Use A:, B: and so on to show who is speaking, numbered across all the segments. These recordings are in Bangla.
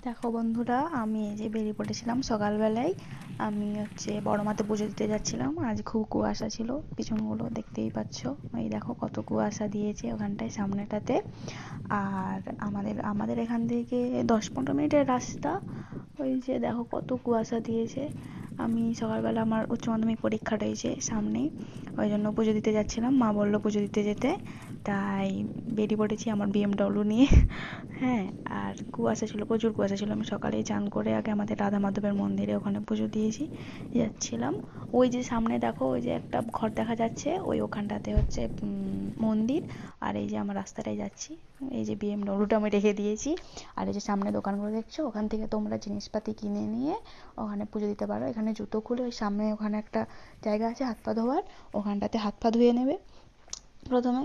A: দেখো বন্ধুরা, আমি এই যে বেরিয়ে পড়েছিলাম সকালবেলায়। আমি বড় মাতে পুজো দিতে যাচ্ছিলাম। আজ খুব কুয়াশা ছিল, পিছনগুলো দেখতেই পাচ্ছ। এই দেখো কত কুয়াশা দিয়েছে ওখানটায় সামনেটাতে। আর আমাদের আমাদের এখান থেকে 10-15 মিনিটের রাস্তা। ওই যে দেখো কত কুয়াশা দিয়েছে। আমি সকালবেলা আমার উচ্চ মাধ্যমিক পরীক্ষা রয়েছে সামনেই, ওই জন্য পুজো দিতে যাচ্ছিলাম। মা বললো পুজো দিতে যেতে, তাই বেরিয়ে পড়েছি আমার বিএমডব্লিউ নিয়ে। হ্যাঁ, আর কুয়াশা ছিল, প্রচুর কুয়াশা ছিল। আমি সকালেই চান করে আগে আমাদের রাধা মাধবের মন্দিরে ওখানে পুজো দিয়েছি, যাচ্ছিলাম। ওই যে সামনে দেখো, ওই যে একটা ঘর দেখা যাচ্ছে, ওখানটাতে মন্দির। আর এই যে আমার রাস্তাটায় যাচ্ছি, এই যে বিএমডব্লিউটা আমি রেখে দিয়েছি। আর এই যে সামনে দোকানগুলো দেখছো, ওখান থেকে তোমরা জিনিসপাতি কিনে নিয়ে ওখানে পুজো দিতে পারো। এখানে জুতো খুলে ওই সামনে ওখানে একটা জায়গা আছে হাত পা ধোয়ার, ওখানটাতে হাত পা ধুয়ে নেবে প্রথমে।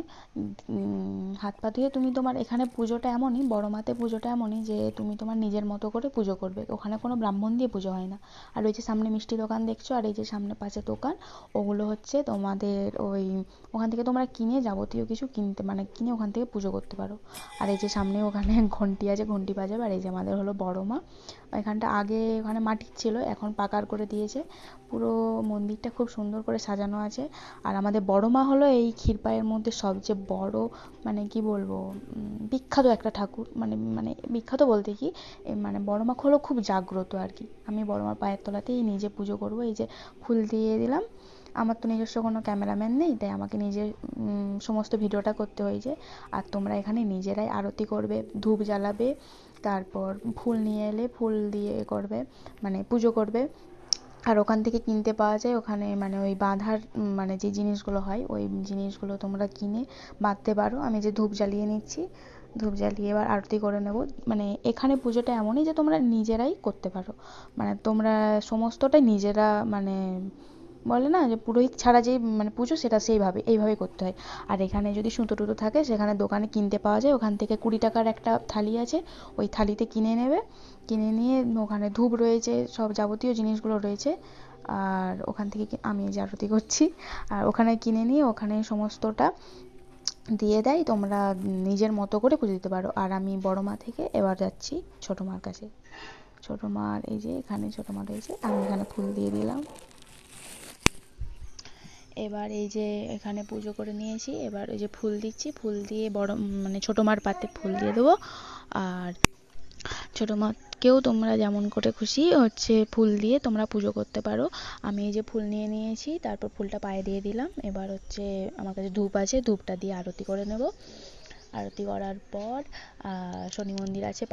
A: হাত পা ধুয়ে তুমি তোমার এখানে পুজোটা এমনই, বড় মাতে পুজোটা এমনই যে তুমি তোমার নিজের মতো করে পুজো করবে। ওখানে কোনো ব্রাহ্মণ দিয়ে পুজো হয় না। আর ওই যে সামনে মিষ্টি দোকান দেখছো, আর এই যে সামনে পাশে দোকান, ওগুলো হচ্ছে তোমাদের ওখান থেকে তোমরা কিনে যাবতীয় কিছু কিনতে, মানে কিনে ওখান থেকে পুজো করতে পারো। আর এই যে সামনে ওখানে ঘন্টি আছে, ঘন্টি বাজাবে। আর এই যে আমাদের হলো বড় মা। এখানটা আগে ওখানে মাটির ছিল, এখন পাকার করে দিয়েছে। পুরো মন্দিরটা খুব সুন্দর করে সাজানো আছে। আর আমাদের বড় মা হলো এই ক্ষীরপাইয়ের মধ্যে সবচেয়ে বড়, মানে কি বলবো, বিখ্যাত একটা ঠাকুর। মানে মানে বিখ্যাত বলতে কি, মানে বড় মা হলো খুব জাগ্রত আর কি। আমি বড় মার পায়ের তলাতেই নিজে পুজো করবো। এই যে ফুল দিয়ে দিলাম। আমার তো নিজস্ব কোনো ক্যামেরাম্যান নেই, তাই আমাকে নিজে সমস্ত ভিডিওটা করতে হয়েছে। আর তোমরা এখানে নিজেরাই আরতি করবে, ধূপ জ্বালাবে, তারপর ফুল নিয়ে এলে ফুল দিয়ে করবে, মানে পুজো করবে। আর ওখান থেকে কিনতে পাওয়া যায়, ওখানে মানে ওই বাঁধার মানে যে জিনিসগুলো হয়, ওই জিনিসগুলো তোমরা কিনে বাঁধতে পারো। আমি যে ধূপ জ্বালিয়ে নিচ্ছি, ধূপ জ্বালিয়ে এবার আরতি করে নেব। মানে এখানে পুজোটা এমনই যে তোমরা নিজেরাই করতে পারো, মানে তোমরা সমস্তটাই নিজেরা, মানে বলে না যে পুরোহিত ছাড়া যেই মানে পুজো, সেটা এইভাবেই করতে হয়। আর এখানে যদি সুতো টুতো থাকে, সেখানে দোকানে কিনতে পাওয়া যায়। ওখান থেকে 20 টাকার একটা থালি আছে, ওই থালিতে কিনে নেবে। কিনে নিয়ে ওখানে ধূপ রয়েছে, সব যাবতীয় জিনিসগুলো রয়েছে। আর ওখান থেকে আমি যে আরতি করছি, আর ওখানে কিনে নিয়ে ওখানে সমস্তটা দিয়ে দেয়। তোমরা নিজের মতো করে পুজো দিতে পারো। আর আমি বড় মা থেকে এবার যাচ্ছি ছোট মার কাছে। ছোট মার এই যে এখানে ছোট মা রয়েছে, আমি এখানে ফুল দিয়ে দিলাম। এবার এই যে এখানে পুজো করে নিয়েছি, এবার ওই যে ফুল দিচ্ছি, ফুল দিয়ে বড় মানে ছোট মার পাতে ফুল দিয়ে দেবো। আর ছোটো মাকেও তোমরা যেমন করে খুশি ফুল দিয়ে তোমরা পুজো করতে পারো। আমি এই যে ফুল নিয়ে নিয়েছি, তারপর ফুলটা পায়ে দিয়ে দিলাম। এবার আমার কাছে ধূপ আছে, ধূপটা দিয়ে আরতি করে নেব। আরতি করার পর শনি মন্দির আছে